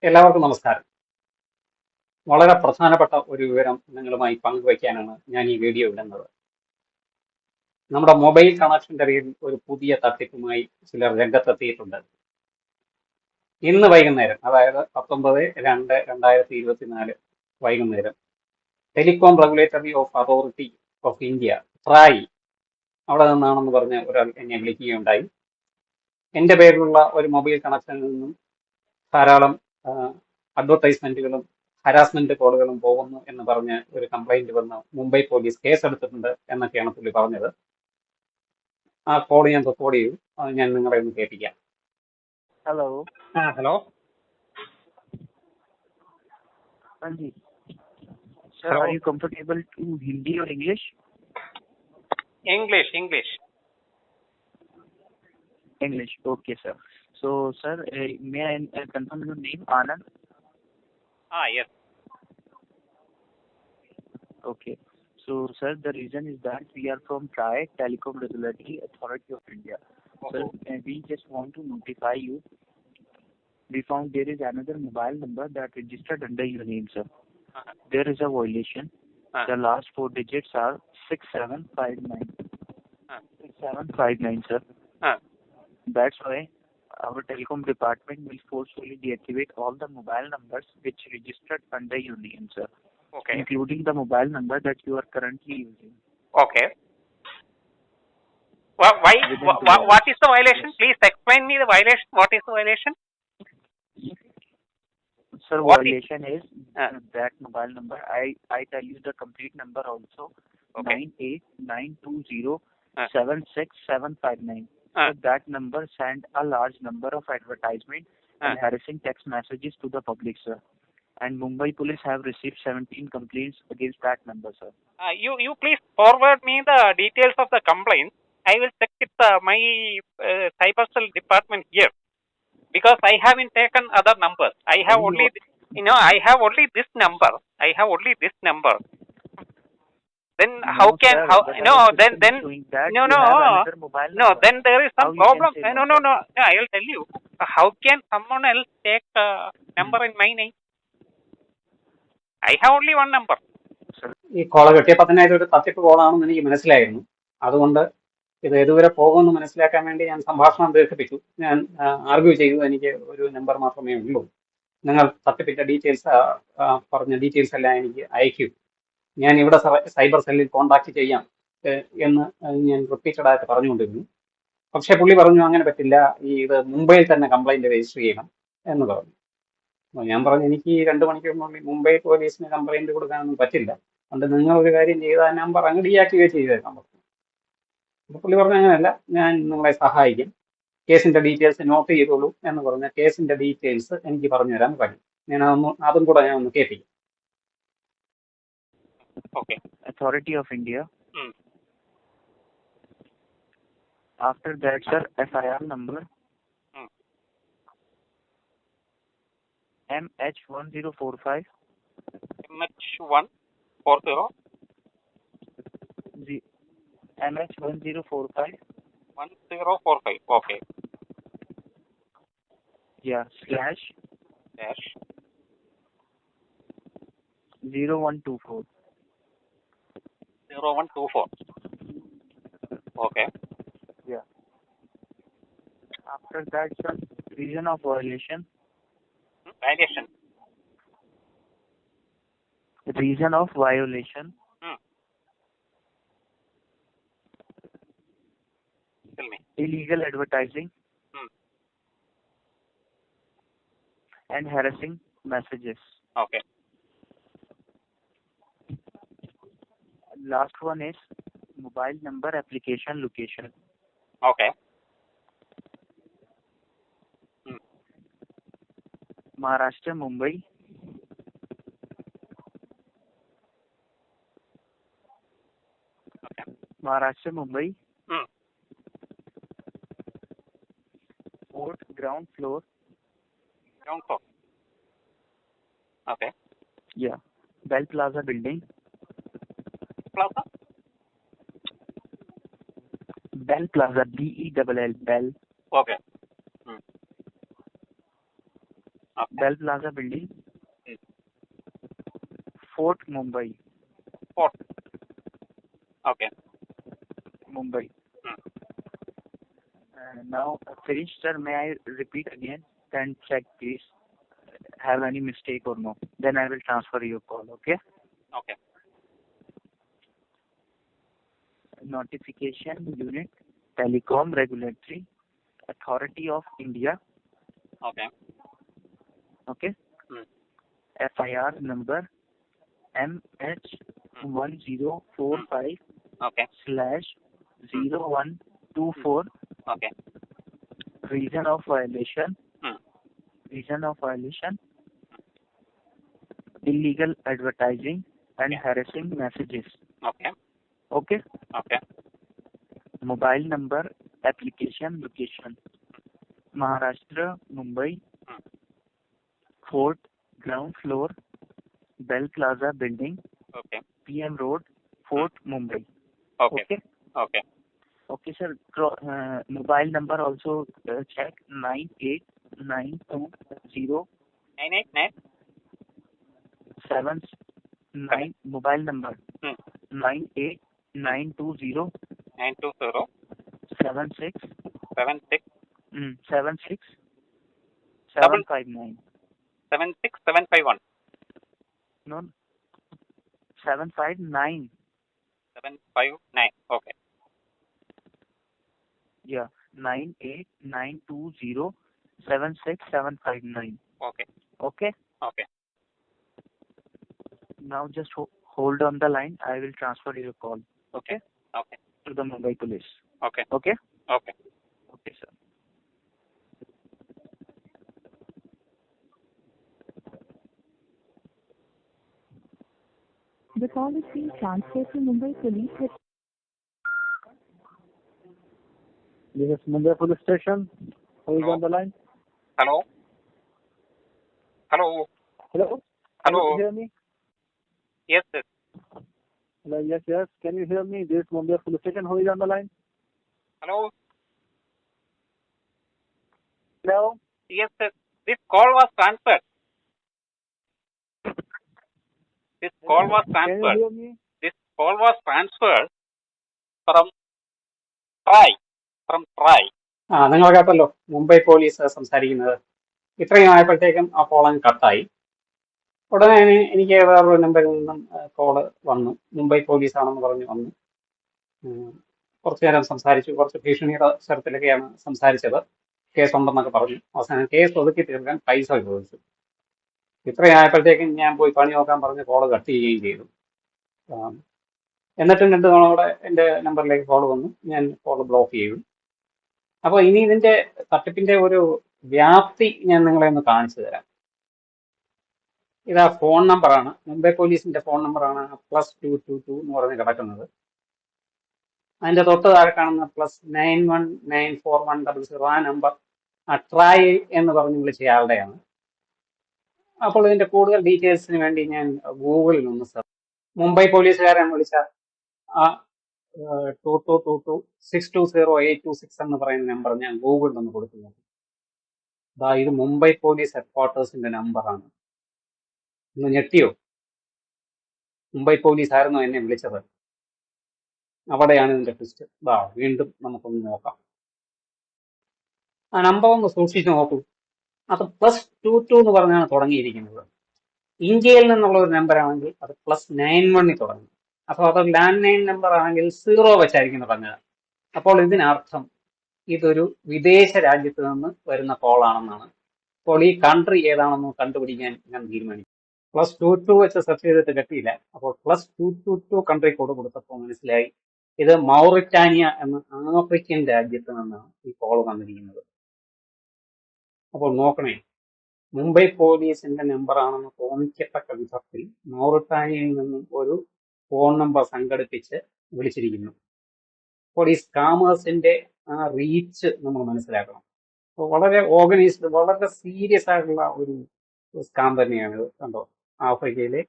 എല്ലാവർക്കും നമസ്കാരം. വളരെ പ്രധാനപ്പെട്ട ഒരു വിവരം നിങ്ങളുമായി പങ്കുവയ്ക്കാനാണ് ഞാൻ ഈ വീഡിയോ ഇടുന്നത്. നമ്മുടെ മൊബൈൽ കണക്ഷന്റെ പേരിൽ ഒരു പുതിയ തട്ടിപ്പുമായി ചിലർ രംഗത്തെത്തിയിട്ടുണ്ട്. ഇന്ന് വൈകുന്നേരം, അതായത് 19/2/2024 വൈകുന്നേരം, telecom regulatory of authority of India TRAI അവിടെ നിന്നാണെന്ന് പറഞ്ഞ് ഒരാൾ എന്നെ വിളിക്കുകയുണ്ടായി. എൻ്റെ പേരിലുള്ള ഒരു മൊബൈൽ കണക്ഷനിൽ നിന്നും ധാരാളം അഡ്വർടൈസ്മെന്റുകളും ഹരാസ്മെന്റ് കോളുകളും പോകുന്നു എന്ന് പറഞ്ഞ് ഒരു കംപ്ലൈന്റ് വന്ന് മുംബൈ പോലീസ് കേസെടുത്തിട്ടുണ്ട് എന്നൊക്കെയാണ് പുള്ളി പറഞ്ഞത്. ആ കോൾ ഞാൻ റെക്കോർഡ് ചെയ്തു. അത് ഞാൻ നിങ്ങളെ ഒന്ന് കേൾപ്പിക്കാം. Hello hello. हाँ जी sir Hello. Are you comfortable to Hindi और English English. English okay sir so sir may I confirm your name Anand Yes. okay so sir the reason is that we are from TRAI Telecom Regulatory Authority of India. Sir we just want to notify you we found there is another mobile number that registered under your name, sir. There is a violation. The last 4 digits are 6759. 6759, sir. That's why our telecom department will forcefully deactivate all the mobile numbers which registered under your name, sir. Okay. Including the mobile number that you are currently using. Okay. Why? What is the violation? Yes. Please explain me the violation. What is the violation? Sir, What violation is that mobile number. I tell you the complete number also. Okay. 9892076759. So that number send a large number of advertisement and harassing text messages to the public, sir. And Mumbai police have received 17 complaints against that number, sir. You please forward me the details of the complaint. I will check with my cyber cell department here, because I haven't taken other numbers. I have only I have only this number. Then how can sir, how but no our then system is showing that no you no have another mobile no number. then there is How some you can problem. say No, I will tell you. How can someone else take number in my name? I have only one number. ഈ കോള കെട്ടിയപ്പോൾ തന്നെ ഇതൊരു തട്ടിപ്പ് കോളാണെന്ന് എനിക്ക് മനസ്സിലായിരുന്നു. അതുകൊണ്ട് ഇത് ഏതുവരെ പോകുമെന്ന് മനസ്സിലാക്കാൻ വേണ്ടി ഞാൻ സംഭാഷണം ദീർഘിപ്പിച്ചു. ഞാൻ ആർഗ്യൂ ചെയ്തു, എനിക്ക് ഒരു നമ്പർ മാത്രമേ ഉള്ളൂ, നിങ്ങൾ തട്ടിപ്പിച്ച ഡീറ്റെയിൽസ് പറഞ്ഞ ഡീറ്റെയിൽസ് എല്ലാം എനിക്ക് അയക്കൂ, ഞാൻ ഇവിടെ സൈബർ സെല്ലിൽ കോൺടാക്ട് ചെയ്യാം എന്ന് ഞാൻ റിപ്പീറ്റഡ് ആയിട്ട് പറഞ്ഞുകൊണ്ടിരുന്നു. പക്ഷേ പുള്ളി പറഞ്ഞു അങ്ങനെ പറ്റില്ല, ഇത് മുംബൈയിൽ തന്നെ കംപ്ലൈന്റ് രജിസ്റ്റർ ചെയ്യണം എന്ന് പറഞ്ഞു. അപ്പോൾ ഞാൻ പറഞ്ഞു എനിക്ക് 2 മണിക്കൂറിനുള്ളിൽ മുംബൈ പോലീസിന് കംപ്ലൈന്റ് കൊടുക്കാനൊന്നും പറ്റില്ല, അതുകൊണ്ട് നിങ്ങൾ ഒരു കാര്യം ചെയ്ത് ആ നമ്പർ അങ്ങ് ഡീആക്ടിവേറ്റ് ചെയ്തേക്കാൻ പറഞ്ഞു. അപ്പോൾ പുള്ളി പറഞ്ഞു അങ്ങനെയല്ല, ഞാൻ നിങ്ങളെ സഹായിക്കും, കേസിന്റെ ഡീറ്റെയിൽസ് നോട്ട് ചെയ്തോളൂ എന്ന് പറഞ്ഞ കേസിന്റെ ഡീറ്റെയിൽസ് എനിക്ക് പറഞ്ഞു തരാൻ പറഞ്ഞു. ഞാൻ അതും കൂടെ ഞാൻ ഒന്ന് കേൾപ്പിക്കും. Okay. Authority of India. Hmm. After that, sir, FIR number MH1045. MH140 MH1045. 1045. Okay. Yeah. Slash Dash 0124. 0124. Okay. Yeah. After that, sir, reason of violation. Violation. Reason of violation. Tell me. Illegal advertising and harassing messages. Okay. Last one is mobile number application location. Okay. Maharashtra, Mumbai. Okay. Maharashtra, Mumbai. Fourth ground floor. Ground floor. Okay. Yeah. Bell Plaza building. Plaza? Bell Plaza, BELL, Bell. Okay. Bell Plaza building, Hmm. Fort Mumbai, Port. Okay. Mumbai. Hmm. Now, finished, sir. May I repeat again? Then check, please. Have any mistake or no? Then I will transfer your call. Okay. Okay. Notification Unit, Telecom Regulatory Authority of India. Okay. Okay. Hmm. FIR number MH1045 Okay. /0124. Okay. Reason of violation. Hmm. Reason of violation. Illegal advertising and Okay. harassing messages. Okay. Okay. Okay. Mobile number, application location. Maharashtra, Mumbai. Hmm. Fort, ground floor, Bell Plaza building, Okay. PM Road, Fort, Mumbai. Okay. Okay. Okay. Okay, sir. Mobile number also check 98920 989 79. Mobile number Hmm. 98920 920 76 76 76 double 759. 76751 No, 759. 759. Okay. Yeah, 98920 76759. Okay. Okay. Okay. Now just hold on the line. I will transfer your call. Okay. Okay. To the Mumbai police. Okay. Okay. Okay. Okay, sir. The call is being transferred to Mumbai Police. This is Mumbai Police Station. Who is Hello. on the line? Hello. Hello. Hello? Hello. Can you hear me? Yes, sir. Hello, yes. Can you hear me? This is Mumbai Police Station. Who is on the line? Hello. Hello? Yes, sir. This call was transferred. This call was Can you transferred. hear me? This call was transferred from Try. From Try. നിങ്ങൾ കേട്ടല്ലോ Mumbai police സംസാരിക്കുന്നത്. ഇത്രയും ആയപ്പോഴത്തേക്കും ആ call അങ്ങ് കട്ടായി. ഉടനെ തന്നെ എനിക്ക് വേറൊരു നമ്പറിൽ നിന്നും കോള് വന്നു. മുംബൈ പോലീസാണെന്ന് പറഞ്ഞു വന്നു. കുറച്ചു നേരം സംസാരിച്ചു. കുറച്ച് ഭീഷണിയുടെ സ്വരത്തിലൊക്കെയാണ് സംസാരിച്ചത്. കേസുണ്ടെന്നൊക്കെ പറഞ്ഞു. അവസാനം കേസ് ഒതുക്കി തീർക്കാൻ പൈസ ചോദിച്ചു. ഇത്രയും ആയപ്പോഴത്തേക്കും ഞാൻ പോയി പണി നോക്കാൻ പറഞ്ഞ് കോള് കട്ട് ചെയ്യുകയും ചെയ്തു. എന്നിട്ടും 2 തവണ എൻ്റെ നമ്പറിലേക്ക് കോൾ വന്നു. ഞാൻ കോൾ ബ്ലോക്ക് ചെയ്തു. അപ്പോൾ ഇനി ഇതിന്റെ തട്ടിപ്പിന്റെ ഒരു വ്യാപ്തി ഞാൻ നിങ്ങളെ ഒന്ന് കാണിച്ചു തരാം. ഇതാ ഫോൺ നമ്പറാണ്, മുംബൈ പോലീസിന്റെ ഫോൺ നമ്പറാണ് +222 എന്ന് പറഞ്ഞ് കിടക്കുന്നത്. അതിന്റെ തൊട്ട് താഴെ കാണുന്ന +919410 ആ നമ്പർ ട്രായ് എന്ന് പറഞ്ഞ് വിളിച്ച ആളുടെയാണ്. അപ്പോൾ ഇതിന്റെ കൂടുതൽ ഡീറ്റെയിൽസിന് വേണ്ടി ഞാൻ ഗൂഗിളിൽ ഒന്ന് സെർച്ച്. മുംബൈ പോലീസുകാരൻ വിളിച്ച ആ 2222-620-826 എന്ന് പറയുന്ന നമ്പർ ഞാൻ ഗൂഗിളിൽ ഒന്ന് കൊടുത്തു നോക്കി. ഇത് മുംബൈ പോലീസ് ഹെഡ്ക്വാർട്ടേഴ്സിന്റെ നമ്പറാണ്. ഒന്ന് ഞെട്ടിയോ? മുംബൈ പോലീസ് ആയിരുന്നോ എന്നെ വിളിച്ചത്? അവിടെയാണ് ഇതിന്റെ ട്വിസ്റ്റ്. വീണ്ടും നമുക്കൊന്ന് നോക്കാം. ആ നമ്പർ ഒന്ന് സൂക്ഷിച്ചു നോക്കൂ. അത് +22 എന്ന് പറഞ്ഞാണ് തുടങ്ങിയിരിക്കുന്നത്. ഇന്ത്യയിൽ നിന്നുള്ള ഒരു നമ്പർ ആണെങ്കിൽ അത് +91 തുടങ്ങും. അപ്പോൾ അത് ലാൻഡ് ലൈൻ നമ്പർ ആണെങ്കിൽ 0 വെച്ചായിരിക്കും തുടങ്ങുക. അപ്പോൾ ഇതിനർത്ഥം ഇതൊരു വിദേശ രാജ്യത്ത് നിന്ന് വരുന്ന കോളാണെന്നാണ്. അപ്പോൾ ഈ കൺട്രി ഏതാണെന്ന് കണ്ടുപിടിക്കാൻ ഞാൻ തീരുമാനിച്ചു. +22 വെച്ച് സെർച്ച് ചെയ്തിട്ട് കിട്ടിയില്ല. അപ്പോൾ +222 കൺട്രി കോഡ് കൊടുത്തപ്പോൾ മനസ്സിലായി ഇത് മൗറിറ്റാനിയ എന്ന ആഫ്രിക്കൻ രാജ്യത്ത് നിന്നാണ് ഈ കോൾ വന്നിരിക്കുന്നത്. അപ്പോൾ നോക്കണേ, മുംബൈ പോലീസിന്റെ നമ്പർ ആണെന്ന് തോന്നിക്കത്തക്ക വിധത്തിൽ മൗറിറ്റാനിയയിൽ നിന്നും ഒരു ഫോൺ നമ്പർ സംഘടിപ്പിച്ച് വിളിച്ചിരിക്കുന്നു. അപ്പോൾ ഈ സ്കാമേഴ്സിന്റെ ആ റീച്ച് നമ്മൾ മനസ്സിലാക്കണം. അപ്പോൾ വളരെ ഓർഗനൈസ്ഡ്, വളരെ സീരിയസ് ആയിട്ടുള്ള ഒരു സ്കാം തന്നെയാണ് ഇത്. കണ്ടോ, ആഫ്രിക്കയിലെ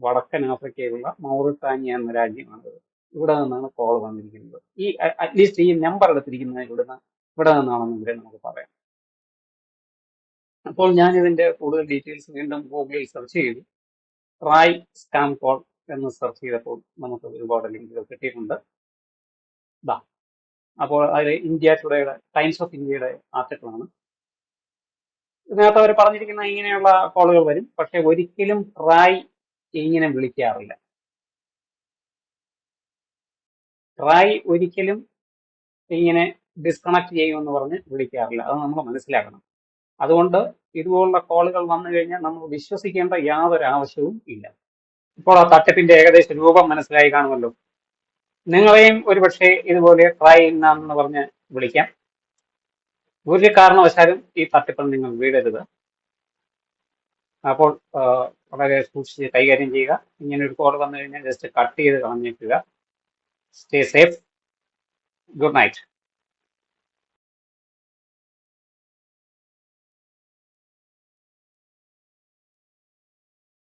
വടക്കൻ ആഫ്രിക്കയിലുള്ള മൗറിറ്റാനിയ എന്ന രാജ്യമാണ്. ഇവിടെ നിന്നാണ് കോൾ വന്നിരിക്കുന്നത്. ഈ അറ്റ്ലീസ്റ്റ് ഈ നമ്പർ എടുത്തിരിക്കുന്നത് ഇവിടെ നിന്നാണെന്നെങ്കിലും നമുക്ക് പറയാം. അപ്പോൾ ഞാൻ ഇതിന്റെ കൂടുതൽ ഡീറ്റെയിൽസ് വീണ്ടും ഗൂഗിളിൽ സെർച്ച് ചെയ്തു. ട്രായ് സ്കാം കോൾ എന്ന് സെർച്ച് ചെയ്തപ്പോൾ നമുക്ക് ഒരുപാട് ലിങ്കുകൾ കിട്ടിയിട്ടുണ്ട്. ദാ അപ്പോൾ അത് ഇന്ത്യ ടുഡേയുടെ ടൈംസ് ഓഫ് ഇന്ത്യയുടെ ആർട്ടിക്കിളാണ്. ഇതിനകത്ത് അവർ പറഞ്ഞിരിക്കുന്ന ഇങ്ങനെയുള്ള കോളുകൾ വരും, പക്ഷെ ഒരിക്കലും ട്രായ് ഇങ്ങനെ വിളിക്കാറില്ല. ട്രായ് ഒരിക്കലും ഇങ്ങനെ ഡിസ്കണക്ട് ചെയ്യുമെന്ന് പറഞ്ഞ് വിളിക്കാറില്ല. അത് നമ്മൾ മനസ്സിലാക്കണം. അതുകൊണ്ട് ഇതുപോലുള്ള കോളുകൾ വന്നു കഴിഞ്ഞാൽ നമ്മൾ വിശ്വസിക്കേണ്ട യാതൊരു ആവശ്യവും ഇല്ല. ഇപ്പോൾ ആ തട്ടിപ്പിന്റെ ഏകദേശ രൂപം മനസ്സിലായി കാണുമല്ലോ. നിങ്ങളെയും ഒരുപക്ഷെ ഇതുപോലെ ട്രൈ എന്നാണെന്ന് പറഞ്ഞ് വിളിക്കാം. ഒരു കാരണവശാലും ഈ തട്ടിപ്പിൽ നിങ്ങൾ വീഴരുത്. അപ്പോൾ വളരെ സൂക്ഷിച്ച് കൈകാര്യം ചെയ്യുക. ഇങ്ങനെ ഒരു കോൾ വന്നു കഴിഞ്ഞാൽ ജസ്റ്റ് കട്ട് ചെയ്ത് കളഞ്ഞേക്കുക. Stay safe. Good night.